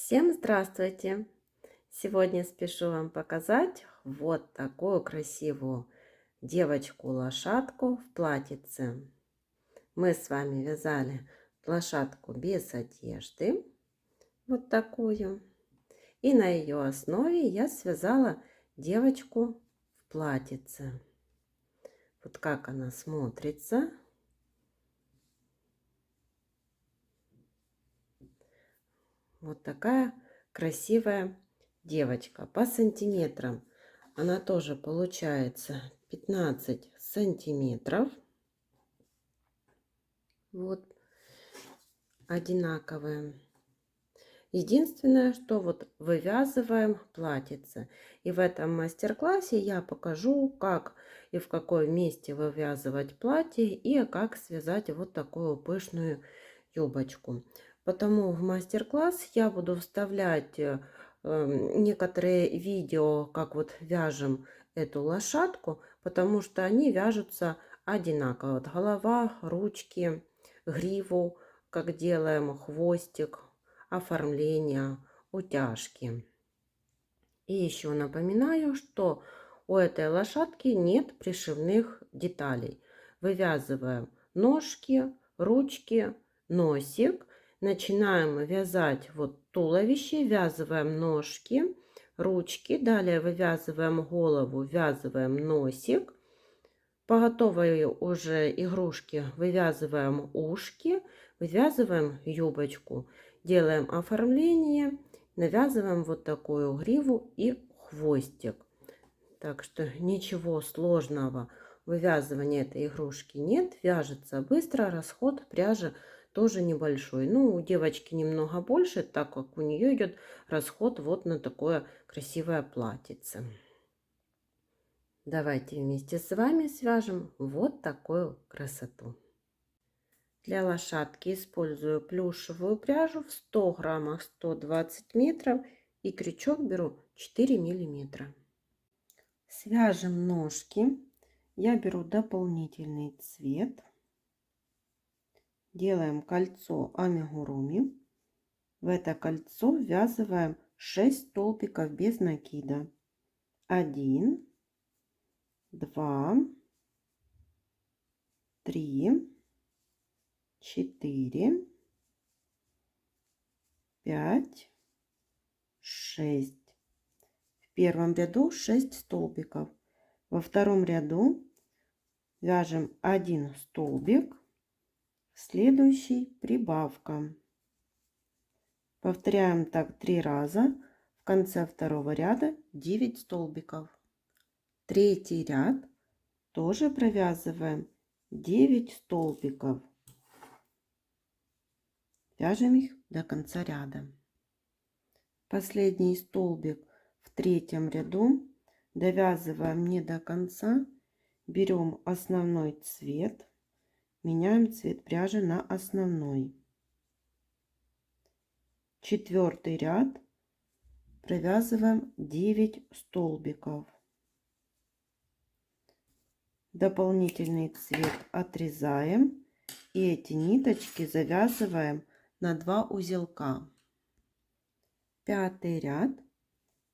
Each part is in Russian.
Всем здравствуйте! Сегодня спешу вам показать вот такую красивую девочку-лошадку в платьице. Мы с вами вязали лошадку без одежды, вот такую. И на ее основе я связала девочку в платьице. Вот как она смотрится. Вот такая красивая девочка. По сантиметрам она тоже получается 15 сантиметров. Вот одинаковые. Единственное, что вот вывязываем платьице. И в этом мастер-классе я покажу, как и в каком месте вывязывать платье и как связать вот такую пышную юбочку. Потому в мастер-класс я буду вставлять некоторые видео, как вот вяжем эту лошадку, потому что они вяжутся одинаково. Вот голова, ручки, гриву, как делаем, хвостик, оформление, утяжки. И еще напоминаю, что у этой лошадки нет пришивных деталей. Вывязываем ножки, ручки, носик. Начинаем вязать вот туловище, ввязываем ножки, ручки. Далее вывязываем голову, ввязываем носик. По готовой уже игрушке вывязываем ушки, вывязываем юбочку, делаем оформление, навязываем вот такую гриву и хвостик. Так что ничего сложного в вывязывании этой игрушки нет, вяжется быстро, расход пряжи тоже небольшой. Ну, у девочки немного больше, так как у нее идет расход вот на такое красивое платьице. Давайте вместе с вами свяжем вот такую красоту. Для лошадки использую плюшевую пряжу в 100 граммах 120 метров и крючок беру 4 миллиметра. Свяжем ножки. Я беру дополнительный цвет. Делаем кольцо амигуруми. В это кольцо ввязываем 6 столбиков без накида. 1, 2, 3, 4, 5, 6. В первом ряду 6 столбиков. Во втором ряду вяжем 1 столбик, в следующий прибавка. Повторяем так 3 раза. В конце второго ряда 9 столбиков. Третий ряд тоже провязываем 9 столбиков. Вяжем их до конца ряда. Последний столбик в третьем ряду довязываем не до конца. Берем основной цвет, меняем цвет пряжи на основной. Четвертый ряд провязываем 9 столбиков. Дополнительный цвет отрезаем и эти ниточки завязываем на 2 узелка. Пятый ряд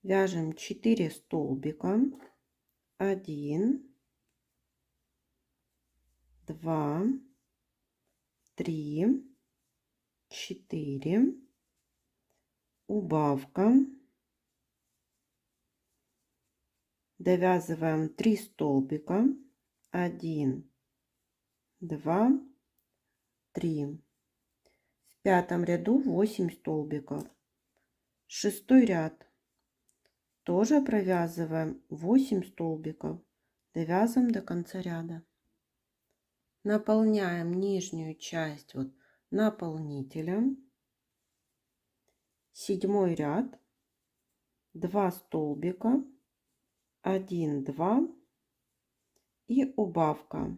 вяжем 4 столбика. 1, 2, 3, 4, убавка. Довязываем 3 столбика. 1, 2, 3. В пятом ряду 8 столбиков. Шестой ряд тоже провязываем 8 столбиков. Довязываем до конца ряда. Наполняем нижнюю часть вот наполнителем. Седьмой ряд, 2 столбика, 1, 2 и убавка.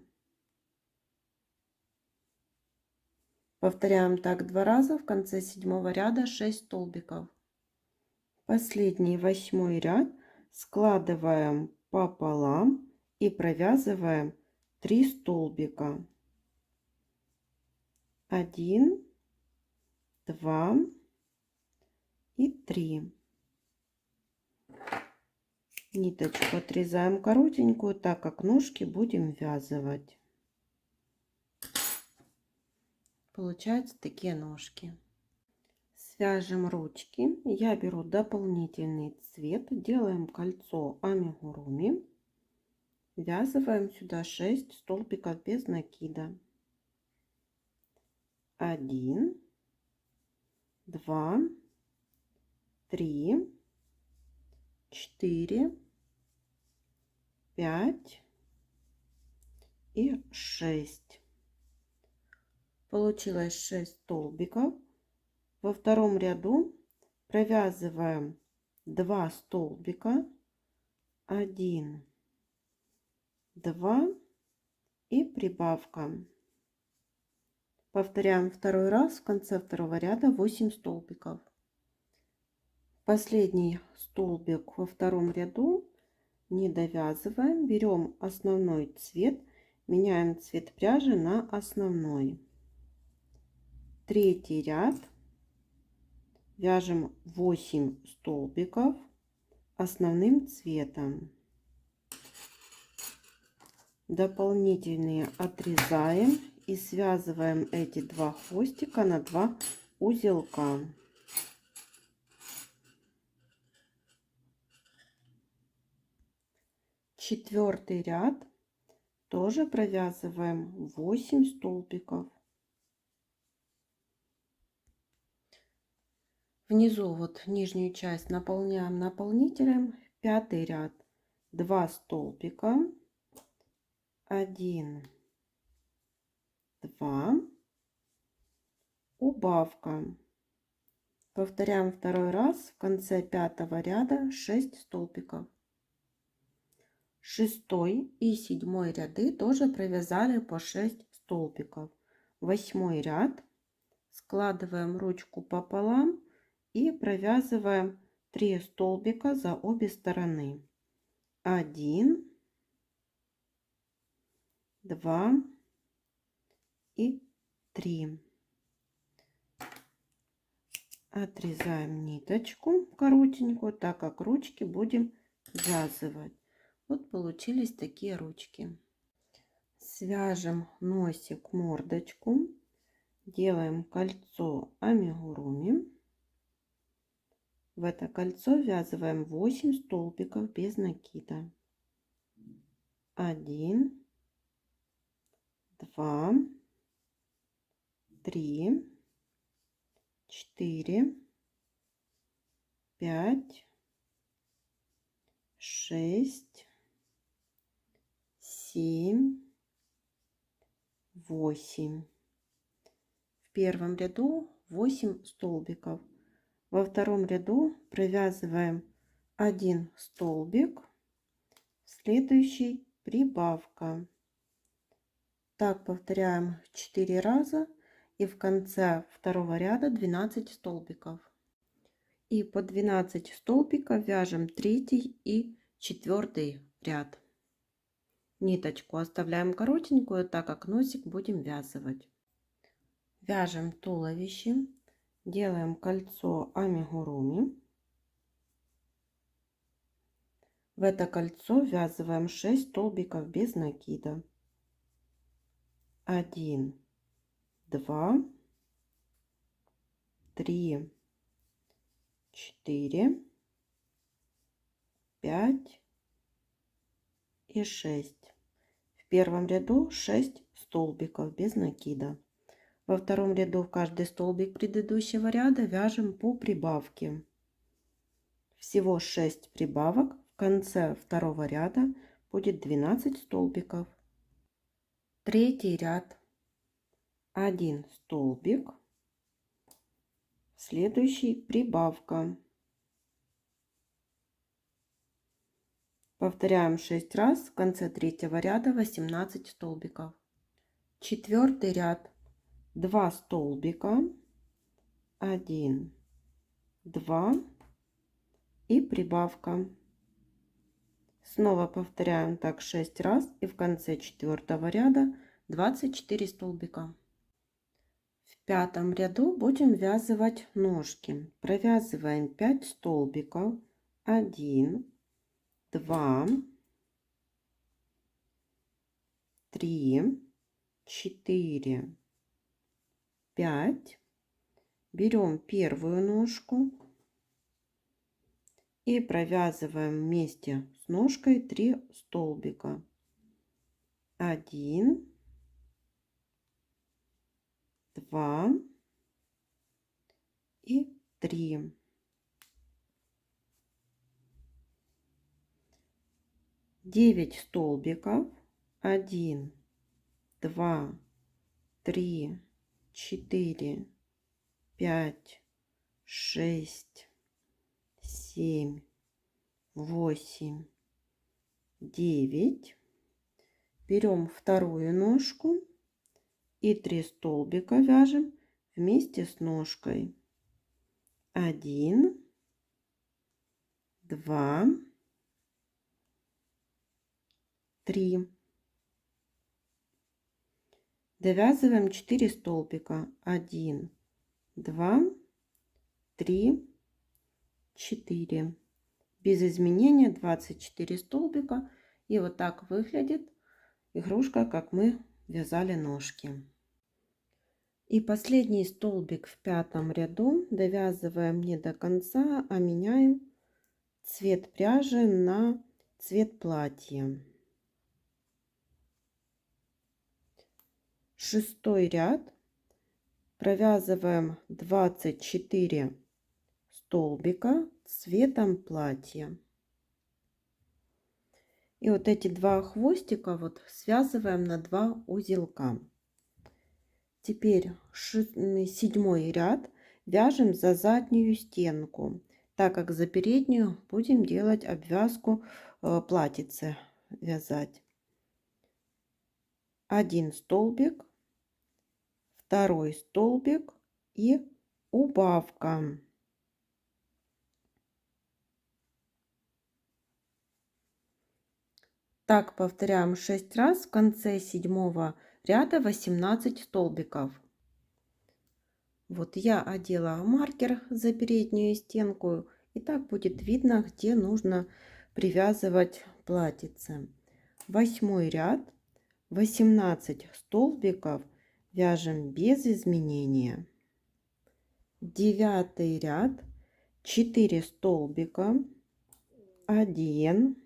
Повторяем так 2 раза. В конце седьмого ряда 6 столбиков. Последний 8 ряд складываем пополам и провязываем 3 столбика. 1, 2 и 3. Ниточку отрезаем коротенькую, так как ножки будем ввязывать. Получаются такие ножки. Свяжем ручки. Я беру дополнительный цвет, делаем кольцо амигуруми, ввязываем сюда 6 столбиков без накида. 1, 2, 3, 4, 5 и 6. Получилось 6 столбиков. Во втором ряду провязываем 2 столбика, 1, 2 и прибавка. Повторяем второй раз. В конце второго ряда 8 столбиков. Последний столбик во втором ряду не довязываем, берем основной цвет, меняем цвет пряжи на основной. Третий ряд, вяжем 8 столбиков основным цветом. Дополнительные отрезаем и связываем эти два хвостика на 2 узелка. Четвертый ряд тоже провязываем 8 столбиков. Внизу вот нижнюю часть наполняем наполнителем. Пятый ряд 2 столбика, 1, 2, убавка. Повторяем второй раз. В конце пятого ряда 6 столбиков. Шестой и седьмой ряды тоже провязали по 6 столбиков. Восьмой ряд, складываем ручку пополам и провязываем 3 столбика за обе стороны. 1, 2 и 3. Отрезаем ниточку коротенькую, так как ручки будем ввязывать. Вот получились такие ручки. Свяжем носик, мордочку, делаем кольцо амигуруми. В это кольцо ввязываем 8 столбиков без накида. 1, 2, 3, 4, 5, 6, 7, 8. В первом ряду 8 столбиков. Во втором ряду провязываем 1 столбик, следующий прибавка. Так повторяем 4 раза и в конце второго ряда 12 столбиков. И по 12 столбиков вяжем третий и четвертый ряд. Ниточку оставляем коротенькую, так как носик будем ввязывать. Вяжем туловище, делаем кольцо амигуруми. В это кольцо ввязываем 6 столбиков без накида. 1, 2, 3, 4, 5 и 6. В первом ряду 6 столбиков без накида. Во втором ряду в каждый столбик предыдущего ряда вяжем по прибавке. Всего 6 прибавок. В конце второго ряда будет 12 столбиков. Третий ряд. 1 столбик. Следующий прибавка. Повторяем 6 раз. В конце третьего ряда 18 столбиков. Четвертый ряд. 2 столбика, 1, 2 и прибавка. Снова повторяем так 6 раз и в конце четвертого ряда 24 столбика. В пятом ряду будем вязывать ножки. Провязываем 5 столбиков. 1, 2, 3, 4, 5. Берем первую ножку и провязываем вместе с ножкой 3 столбика. 1, 2 и 3. 9 столбиков. 1, 2, 3, 4, 5, 6, 7, 8, 9. Берем вторую ножку и 3 столбика вяжем вместе с ножкой. 1, 2, 3. Довязываем 4 столбика. 1, 2, 3, 4. Без изменения 24 столбика. И вот так выглядит игрушка, как мы вязали ножки. И последний столбик в пятом ряду довязываем не до конца, а меняем цвет пряжи на цвет платья. Шестой ряд. Провязываем 24 столбика цветом платья. И вот эти два хвостика вот связываем на 2 узелка. Теперь седьмой ряд вяжем за заднюю стенку, так как за переднюю будем делать обвязку платьице вязать. 1 столбик, второй столбик и убавка. Так повторяем 6 раз. В конце седьмого ряда 18 столбиков. Вот я одела маркер за переднюю стенку, и так будет видно, где нужно привязывать платьице. Восьмой ряд. 18 столбиков вяжем без изменения. Девятый ряд. 4 столбика. 1,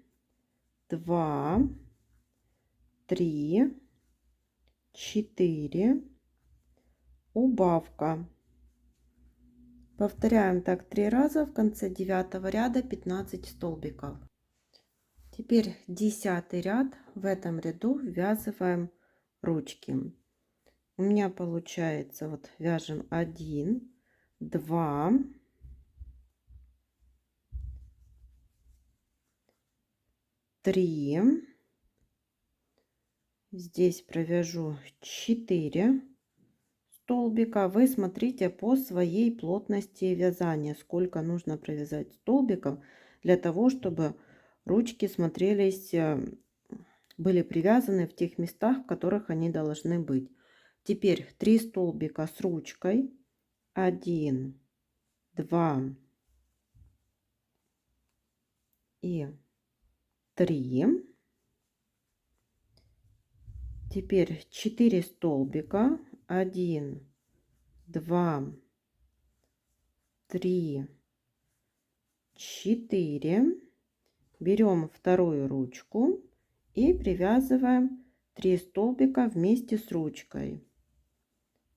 2, 3, 4, убавка. Повторяем так 3 раза. В конце 9 ряда 15 столбиков. Теперь 10 ряд. В этом ряду ввязываем ручки. У меня получается, вот вяжем 1, 2, 3, здесь провяжу 4 столбика. Вы смотрите по своей плотности вязания, сколько нужно провязать столбиков для того, чтобы ручки смотрелись, были привязаны в тех местах, в которых они должны быть. Теперь 3 столбика с ручкой. 1, 2 и 3. Теперь 4 столбика. 1, 2, 3, 4. Берем вторую ручку и привязываем 3 столбика вместе с ручкой.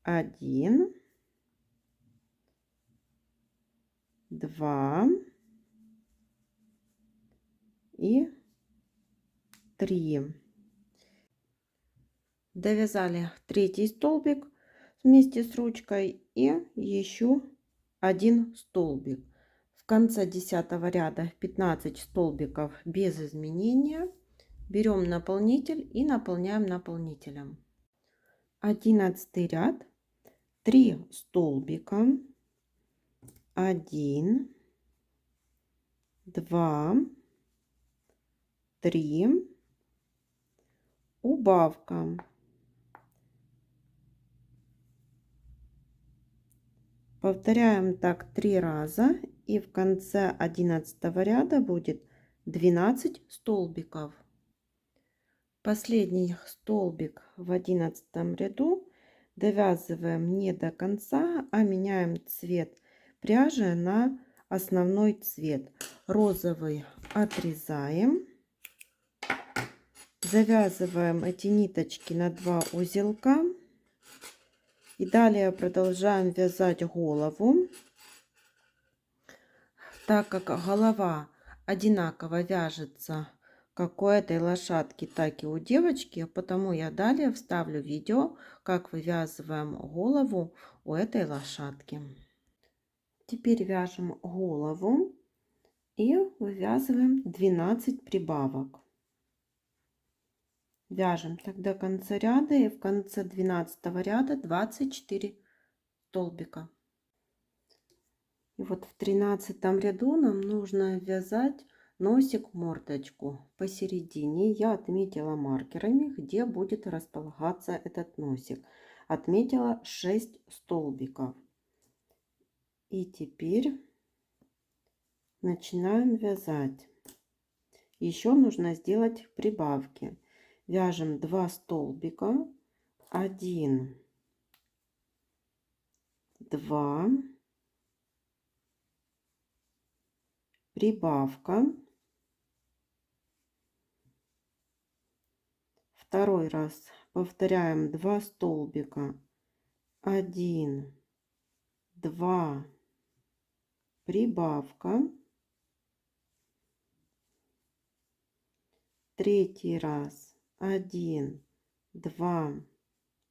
1, 2 и 3. Довязали третий столбик вместе с ручкой и еще один столбик. В конце 10 ряда 15 столбиков без изменения. Берем наполнитель и наполняем наполнителем. 11 ряд. 3 столбика. 1, 2, 3, убавка. Повторяем так 3 раза, и в конце 11 ряда будет 12 столбиков. Последний столбик в 11 ряду довязываем не до конца, а меняем цвет пряжи на основной цвет. Розовый отрезаем, завязываем эти ниточки на 2 узелка и далее продолжаем вязать голову. Так как голова одинаково вяжется как у этой лошадки, так и у девочки, потому я далее вставлю видео, как вывязываем голову у этой лошадки. Теперь вяжем голову и вывязываем 12 прибавок. Вяжем так до конца ряда, и в конце 12 ряда 24 столбика. И вот в 13 ряду нам нужно вязать носик, мордочку. Посередине я отметила маркерами, где будет располагаться этот носик. Отметила 6 столбиков. И теперь начинаем вязать. Еще нужно сделать прибавки. Вяжем 2 столбика, 1, 2, прибавка, второй раз повторяем 2 столбика, 1, 2, прибавка, третий раз 1, 2,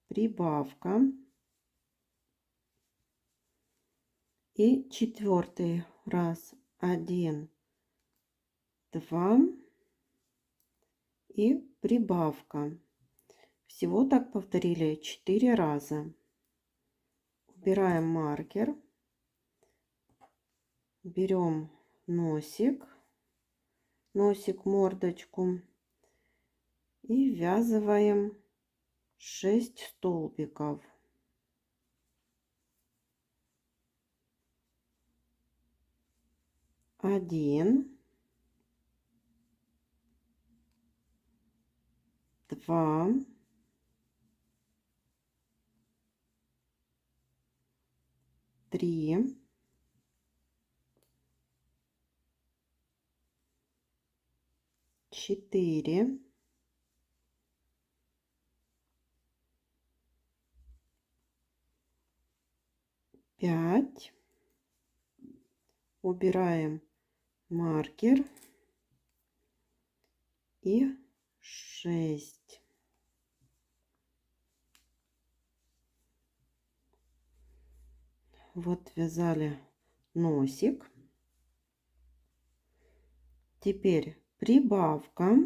прибавка и четвертый раз 1, 2 и прибавка. Всего так повторили 4 раза. Убираем маркер, берем носик, мордочку и ввязываем 6 столбиков. 1, 2, 3, 4, 5, убираем маркер и 6. Вот вязали носик. Теперь прибавка,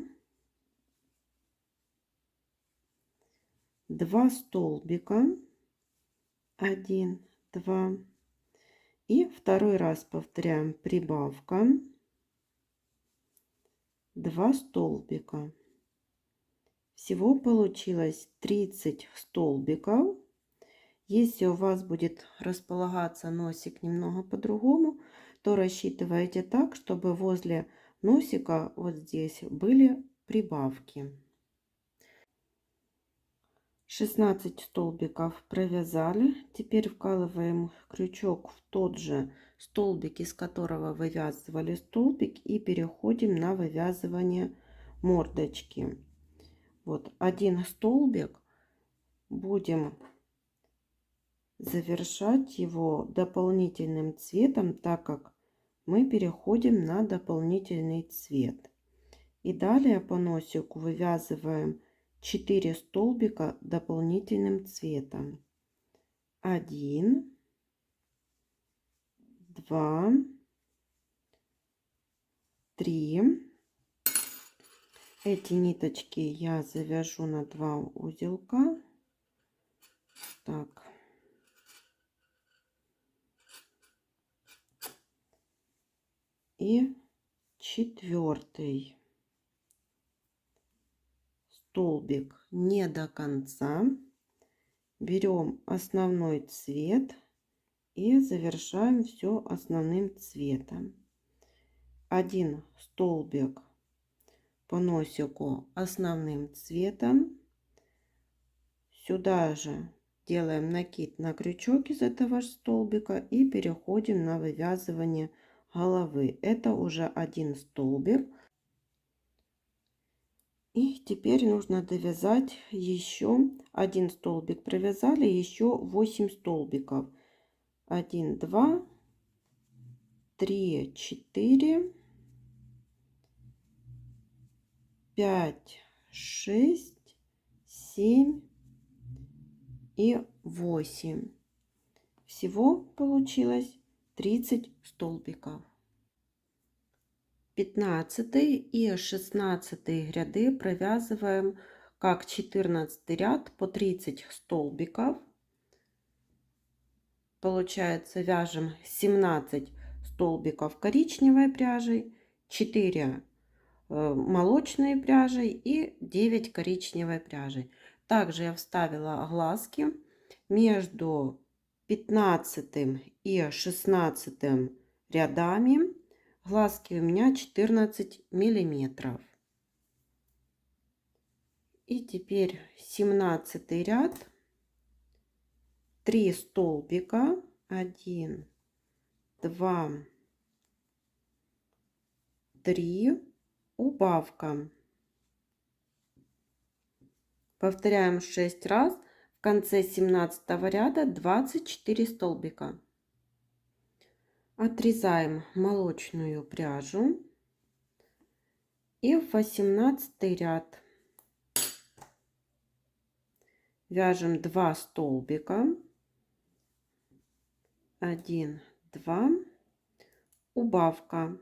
2 столбика, 1, 2 и второй раз повторяем прибавка, 2 столбика. Всего получилось 30 столбиков. Если у вас будет располагаться носик немного по-другому, то рассчитывайте так, чтобы возле носика вот здесь были прибавки. 16 столбиков провязали. Теперь вкалываем крючок в тот же столбик, из которого вывязывали столбик, и переходим на вывязывание мордочки. Вот один столбик, будем завершать его дополнительным цветом, так как мы переходим на дополнительный цвет. И далее по носику вывязываем 4 столбика дополнительным цветом. 1, 2, 3. Эти ниточки я завяжу на 2 узелка. Так. И четвертый столбик не до конца. Берем основной цвет и завершаем все основным цветом. Один столбик по носику основным цветом. Сюда же делаем накид на крючок из этого же столбика и переходим на вывязывание головы. Это уже один столбик. И теперь нужно довязать еще один столбик. Провязали еще 8 столбиков. 1, 2, 3, 4, 5, 6, 7 и 8. Всего получилось 30 столбиков. 15 и 16 ряды провязываем как 14 ряд по 30 столбиков. Получается, вяжем 17 столбиков коричневой пряжей, 4 молочной пряжей и 9 коричневой пряжей. Также я вставила глазки между 15 и 16 рядами. Глазки у меня 14 миллиметров. И теперь 17 ряд, 3 столбика, 1, 2, 3, убавка. Повторяем 6 раз. В конце 17 ряда 24 столбика. Отрезаем молочную пряжу и в 18 ряд вяжем 2 столбика, 1, 2, убавка.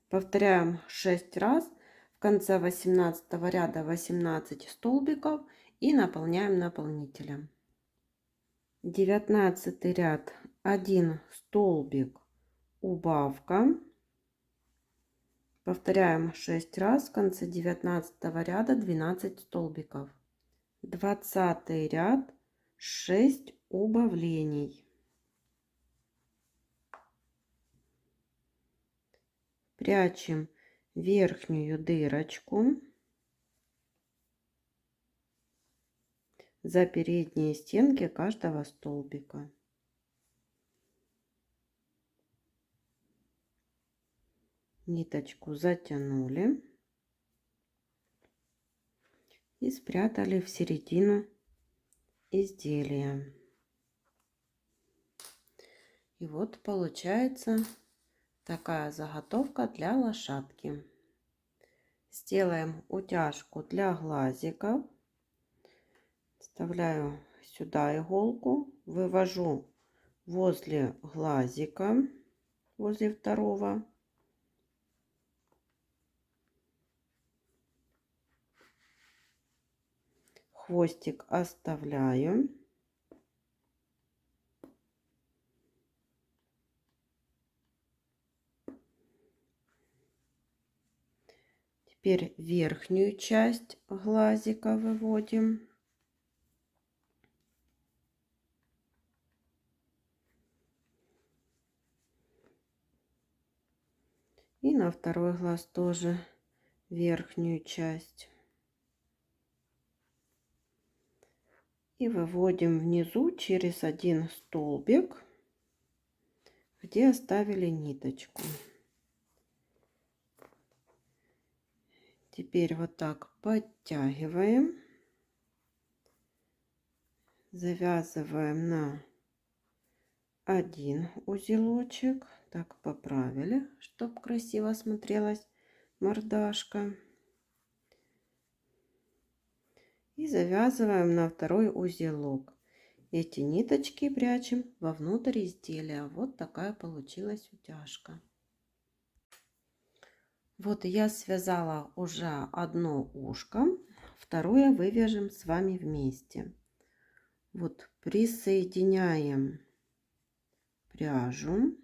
Повторяем 6 раз. В конце 18 ряда 18 столбиков и наполняем наполнителем. 19 ряд, 1 столбик, убавка. Повторяем 6 раз. В конце 19 ряда 12 столбиков. 20 ряд, 6 убавлений. Прячем верхнюю дырочку за передние стенки каждого столбика. Ниточку затянули и спрятали в середину изделия. И вот получается такая заготовка для лошадки. Сделаем утяжку для глазиков. Вставляю сюда иголку, вывожу возле глазика, возле второго. Хвостик оставляю. Теперь верхнюю часть глазика выводим. И на второй глаз тоже верхнюю часть. И выводим внизу через один столбик, где оставили ниточку. Теперь вот так подтягиваем, завязываем на один узелочек, так поправили, чтобы красиво смотрелась мордашка, и завязываем на второй узелок. Эти ниточки прячем вовнутрь изделия. Вот такая получилась утяжка. Вот я связала уже одно ушко, второе вывяжем с вами вместе. Вот присоединяем пряжу.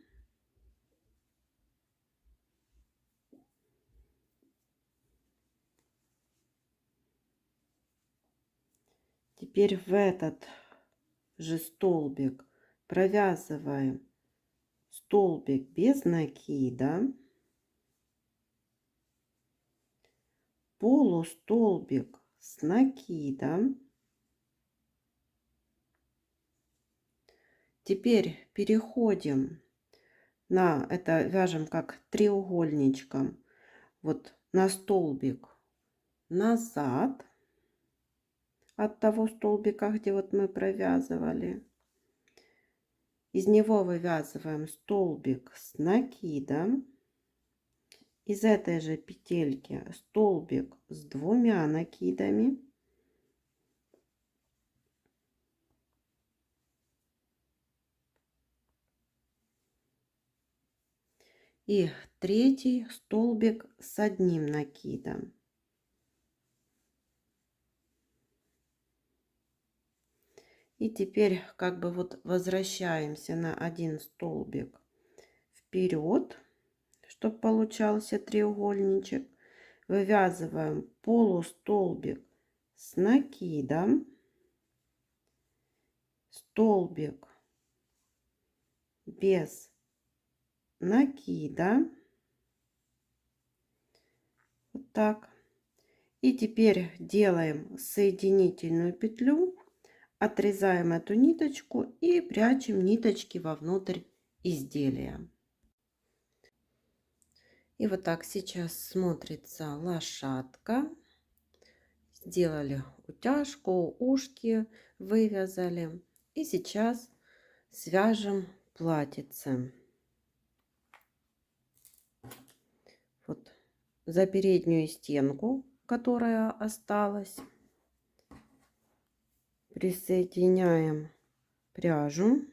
Теперь в этот же столбик провязываем столбик без накида, полустолбик с накидом. Теперь переходим на это, вяжем как треугольничком, вот на столбик назад от того столбика, где вот мы провязывали. Из него вывязываем столбик с накидом. Из этой же петельки столбик с двумя накидами. И третий столбик с одним накидом. И теперь как бы вот возвращаемся на один столбик вперед, чтобы получался треугольничек. Вывязываем полустолбик с накидом, столбик без накида, вот так. И теперь делаем соединительную петлю, отрезаем эту ниточку и прячем ниточки вовнутрь изделия. И вот так сейчас смотрится лошадка. Сделали утяжку, ушки вывязали. И сейчас свяжем платьице. Вот за переднюю стенку, которая осталась, присоединяем пряжу.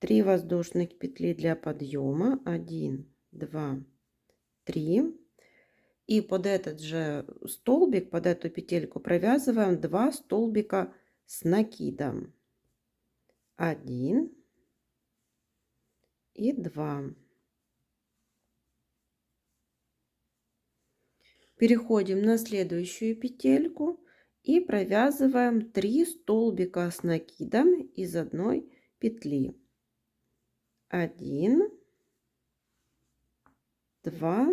3 воздушных петли для подъема. 1, 2, 3. И под этот же столбик, под эту петельку провязываем 2 столбика с накидом. 1 и 2. Переходим на следующую петельку и провязываем 3 столбика с накидом из одной петли. 1, 2,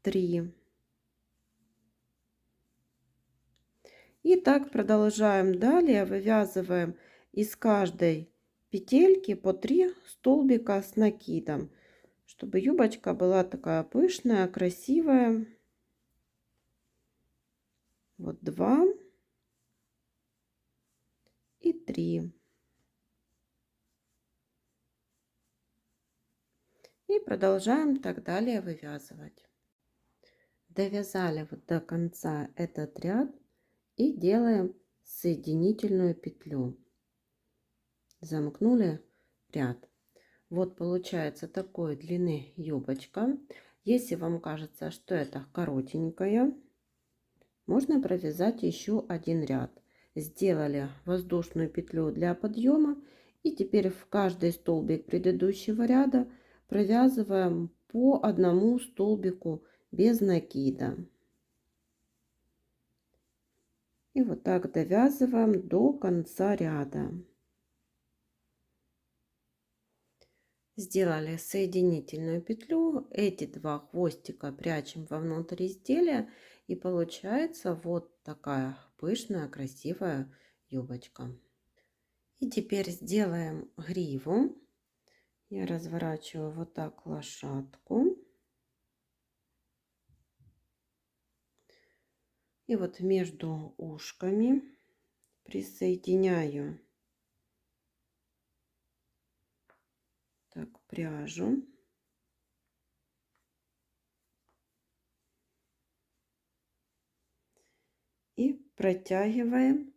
3. И так продолжаем далее, вывязываем из каждой петельки по 3 столбика с накидом, чтобы юбочка была такая пышная, красивая. Вот 2 и 3. И продолжаем так далее вывязывать. Довязали вот до конца этот ряд и делаем соединительную петлю. Замкнули ряд. Вот получается такой длины юбочка. Если вам кажется, что это коротенькая, можно провязать еще один ряд. Сделали воздушную петлю для подъема. И теперь в каждый столбик предыдущего ряда провязываем по одному столбику без накида. И вот так довязываем до конца ряда. Сделали соединительную петлю, эти 2 хвостика прячем вовнутрь изделия, и получается вот такая пышная, красивая юбочка. И теперь сделаем гриву. Я разворачиваю вот так лошадку. И вот между ушками присоединяю так пряжу. И протягиваем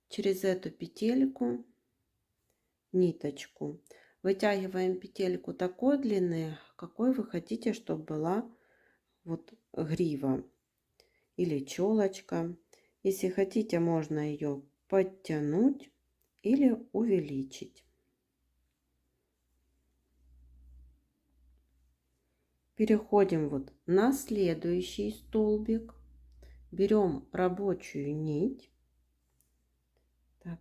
через эту петельку ниточку. Вытягиваем петельку такой длины, какой вы хотите, чтобы была вот грива или челочка. Если хотите, можно ее подтянуть или увеличить. Переходим вот на следующий столбик. берем рабочую нить, так,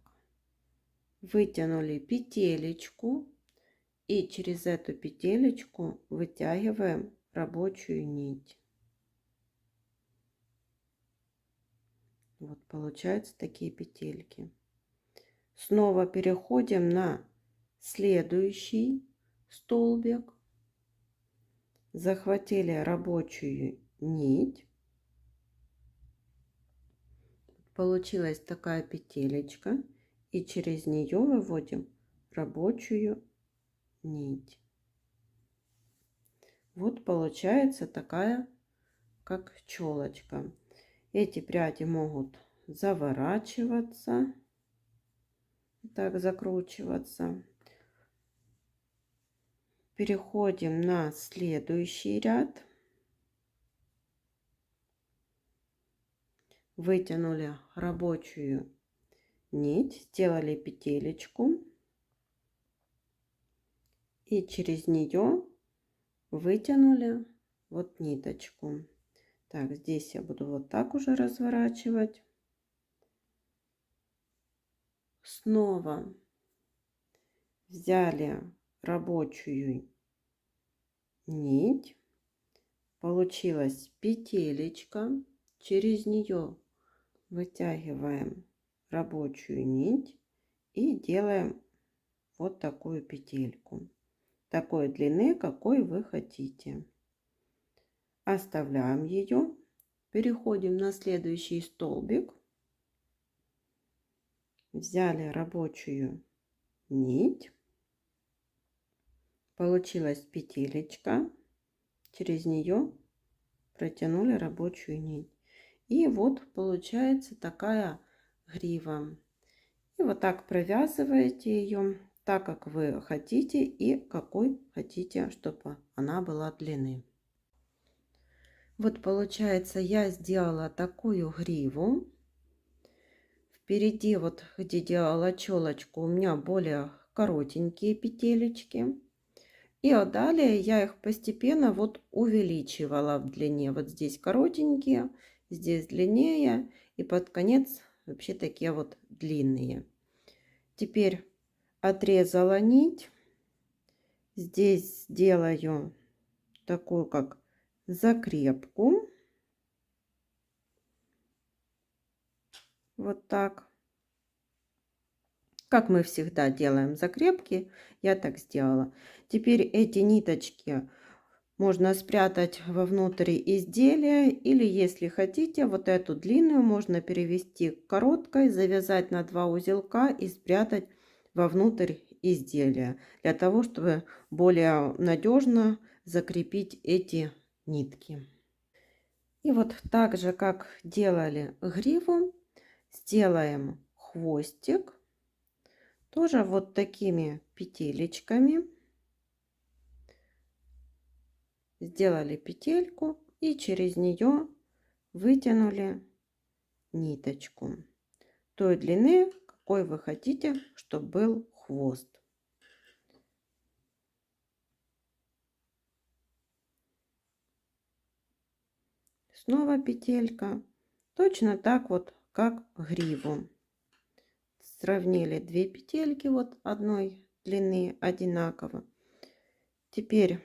вытянули петелечку и через эту петелечку вытягиваем рабочую нить. Вот получаются такие петельки. Снова переходим на следующий столбик, захватили рабочую нить, получилась такая петелечка, и через нее выводим рабочую нить. Вот получается такая, как челочка. Эти пряди могут заворачиваться, так закручиваться. Переходим на следующий ряд. Вытянули рабочую нить, сделали петелечку и через нее вытянули вот ниточку. Так, здесь я буду вот так уже разворачивать. Снова взяли рабочую нить, получилась петелечка, через нее вытягиваем рабочую нить и делаем вот такую петельку такой длины, какой вы хотите. Оставляем ее, переходим на следующий столбик, взяли рабочую нить, получилась петелечка, через нее протянули рабочую нить. И вот получается такая грива. И вот так провязываете ее так, как вы хотите и какой хотите, чтобы она была длины. Вот получается, я сделала такую гриву. Впереди, вот где делала челочку, у меня более коротенькие петелечки. И вот далее я их постепенно вот увеличивала в длине. Вот здесь коротенькие, здесь длиннее, и под конец вообще такие вот длинные. Теперь отрезала нить. Здесь делаю такую как закрепку. Вот так. Как мы всегда делаем закрепки, я так сделала. Теперь эти ниточки можно спрятать вовнутрь изделия, или если хотите, вот эту длинную можно перевести к короткой, завязать на 2 узелка и спрятать вовнутрь изделия, для того чтобы более надежно закрепить эти нитки. И вот так же, как делали гриву, сделаем хвостик тоже вот такими петелечками. Сделали петельку и через нее вытянули ниточку той длины, какой вы хотите, чтобы был хвост. Снова петелька, точно так вот, как гриву. Сравнили 2 петельки вот одной длины одинаково. Теперь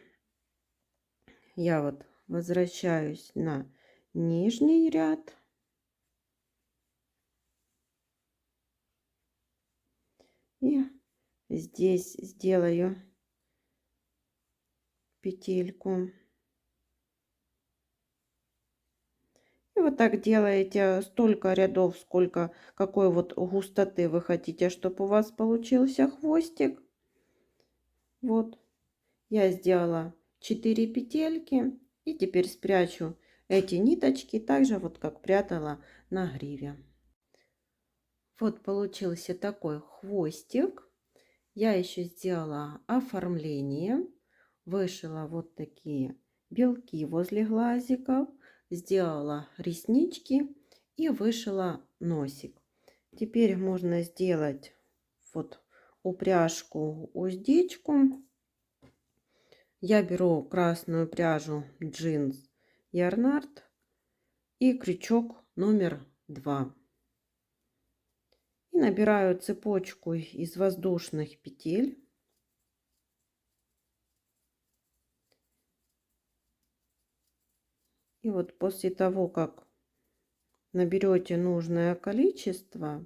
я вот возвращаюсь на нижний ряд и здесь сделаю петельку. И вот так делаете столько рядов, сколько какой вот густоты вы хотите, чтобы у вас получился хвостик. Вот я сделала 4 петельки и теперь спрячу эти ниточки так же вот как прятала на гриве. Вот получился такой хвостик. Я еще сделала оформление, вышила вот такие белки возле глазиков, сделала реснички и вышила носик. Теперь можно сделать вот упряжку, уздечку. Я беру красную пряжу джинс Ярнард и крючок номер 2. И набираю цепочку из воздушных петель. И вот после того, как наберете нужное количество,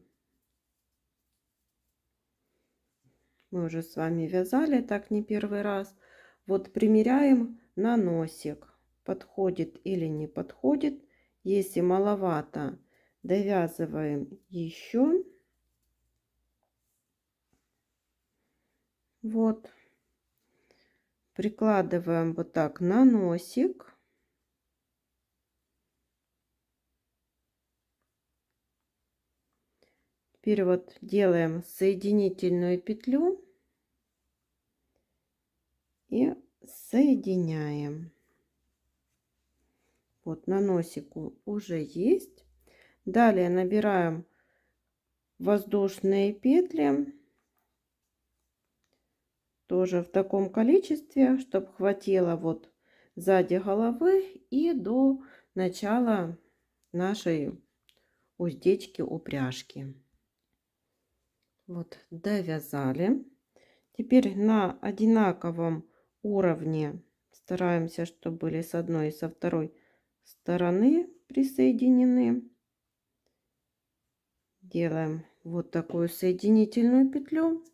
мы уже с вами вязали так не первый раз, вот примеряем на носик, подходит или не подходит. Если маловато, довязываем еще. Вот, прикладываем вот так на носик. Теперь вот делаем соединительную петлю и соединяем. Вот на носику уже есть. Далее набираем воздушные петли. Тоже в таком количестве, чтобы хватило вот сзади головы и до начала нашей уздечки упряжки. Вот довязали. Теперь на одинаковом уровне стараемся, чтобы были с одной и со второй стороны присоединены. Делаем вот такую соединительную петлю.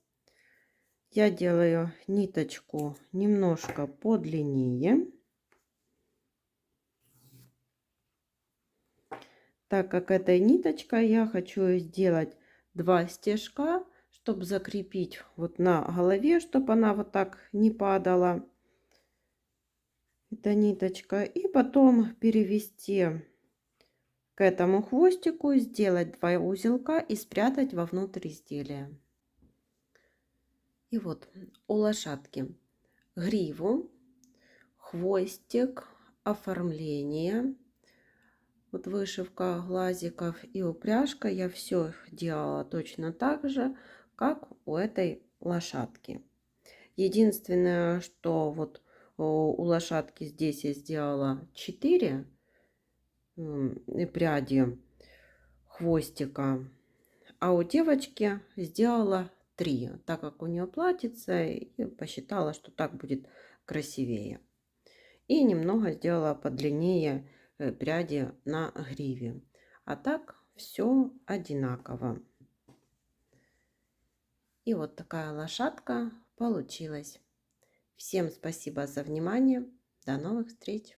Я делаю ниточку немножко подлиннее, так как этой ниточкой я хочу сделать 2 стежка, чтобы закрепить вот на голове, чтобы она вот так не падала, эта ниточка, и потом перевести к этому хвостику, сделать 2 узелка и спрятать вовнутрь изделия. И вот у лошадки гриву, хвостик, оформление, вот вышивка глазиков и упряжка. Я все делала точно так же, как у этой лошадки. Единственное, что вот у лошадки здесь я сделала 4 пряди хвостика, а у девочки сделала 3, так как у нее платьице, и посчитала, что так будет красивее. И немного сделала подлиннее пряди на гриве. А так все одинаково. И вот такая лошадка получилась. Всем спасибо за внимание. До новых встреч!